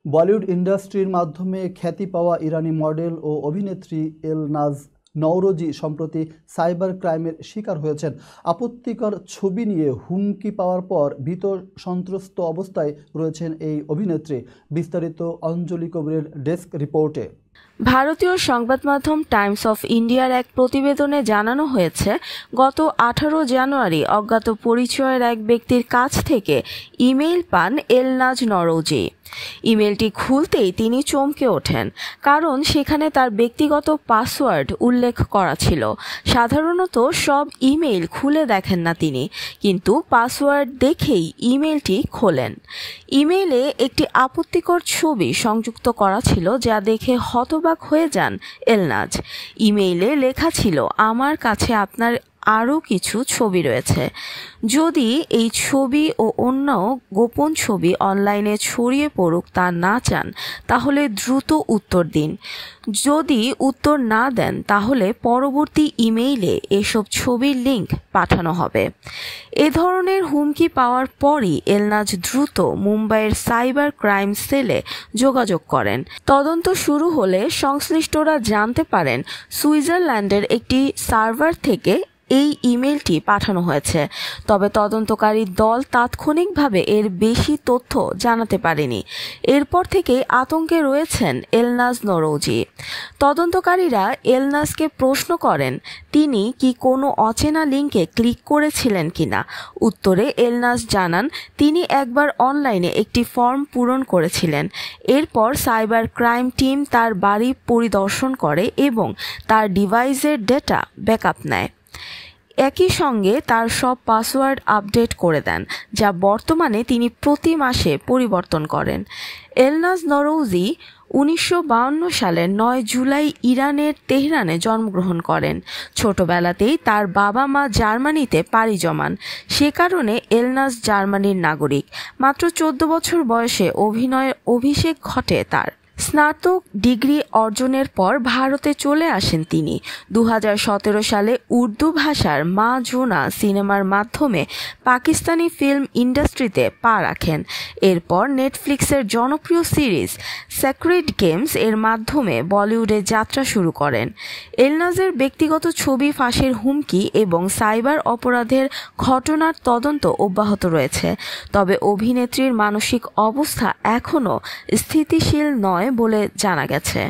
বলিউড ইন্ডাস্ট্রির মাধ্যমে খ্যাতি পাওয়া ইরানি মডেল ও অভিনেত্রী এলনাজ নওরোজি সম্প্রতি সাইবার ক্রাইমের শিকার হয়েছেন। আপত্তিকর ছবি নিয়ে হুমকি পাওয়ার পর ভীত সন্ত্রস্ত অবস্থায় রয়েছেন এই অভিনেত্রী। বিস্তারিত অঞ্জলি কবিরের ডেস্ক রিপোর্টে। ভারতীয় সংবাদ মাধ্যম টাইমস অফ ইন্ডিয়ার এক প্রতিবেদনে জানানো হয়েছে, গত 18 জানুয়ারি অজ্ঞাত পরিচয়ের এক ব্যক্তির কাছ থেকে ইমেইল পান এলনাজ নওরোজি। ইমেলটি খুলতেই তিনি চমকে ওঠেন, কারণ সেখানে তার ব্যক্তিগত পাসওয়ার্ড উল্লেখ করা ছিল। সাধারণত সব ইমেইল খুলে দেখেন না তিনি, কিন্তু পাসওয়ার্ড দেখেই ইমেলটি খোলেন। ইমেইলে একটি আপত্তিকর ছবি সংযুক্ত করা ছিল, যা দেখে হতবাক হয়ে যান এলনাজ। ইমেইলে লেখা ছিল, আমার কাছে আপনার আরও কিছু ছবি রয়েছে। যদি এই ছবি ও অন্য গোপন ছবি অনলাইনে ছড়িয়ে পড়ুক তা না চান, তাহলে দ্রুত উত্তর দিন। যদি উত্তর না দেন, তাহলে পরবর্তী ইমেইলে এসব ছবির লিঙ্ক পাঠানো হবে। এ ধরনের হুমকি পাওয়ার পরই এলনাজ দ্রুত মুম্বাইয়ের সাইবার ক্রাইম সেলে যোগাযোগ করেন। তদন্ত শুরু হলে সংশ্লিষ্টরা জানতে পারেন সুইজারল্যান্ডের একটি সার্ভার থেকে এই ইমেলটি পাঠানো হয়েছে। তবে তদন্তকারী দল তাৎক্ষণিকভাবে এর বেশি তথ্য জানাতে পারেনি। এরপর থেকেই আতঙ্কে রয়েছেন এলনাজ নওরোজি। তদন্তকারীরা এলনাজকে প্রশ্ন করেন, তিনি কি কোনো অচেনা লিঙ্কে ক্লিক করেছিলেন কিনা। উত্তরে এলনাজ জানান, তিনি একবার অনলাইনে একটি ফর্ম পূরণ করেছিলেন। এরপর সাইবার ক্রাইম টিম তার বাড়ি পরিদর্শন করে এবং তার ডিভাইসের ডেটা ব্যাকআপ নেয়। একই সঙ্গে তার সব পাসওয়ার্ড আপডেট করে দেন, যা বর্তমানে তিনি প্রতি মাসে পরিবর্তন করেন। এলনাজ নওরোজি 1952 সালের 9 জুলাই ইরানের তেহরানে জন্মগ্রহণ করেন। ছোটবেলাতেই তার বাবা মা জার্মানিতে পাড়ি জমান। সে কারণে এলনাজ জার্মানির নাগরিক। মাত্র 14 বছর বয়সে অভিনয়ের অভিষেক ঘটে তার। স্নাতক ডিগ্রি অর্জনের পর ভারতে চলে আসেন তিনি। 2017 সালে উর্দু ভাষার মা জোনা সিনেমার মাধ্যমে পাকিস্তানি ফিল্ম ইন্ডাস্ট্রিতে পা রাখেন। এরপর নেটফ্লিক্সের জনপ্রিয় সিরিজ সেক্রেড গেমস এর মাধ্যমে বলিউডে যাত্রা শুরু করেন। এলনাজের ব্যক্তিগত ছবি ফাঁসের হুমকি এবং সাইবার অপরাধের ঘটনার তদন্ত অব্যাহত রয়েছে। তবে অভিনেত্রীর মানসিক অবস্থা এখনও স্থিতিশীল নয় বলে জানা গেছে।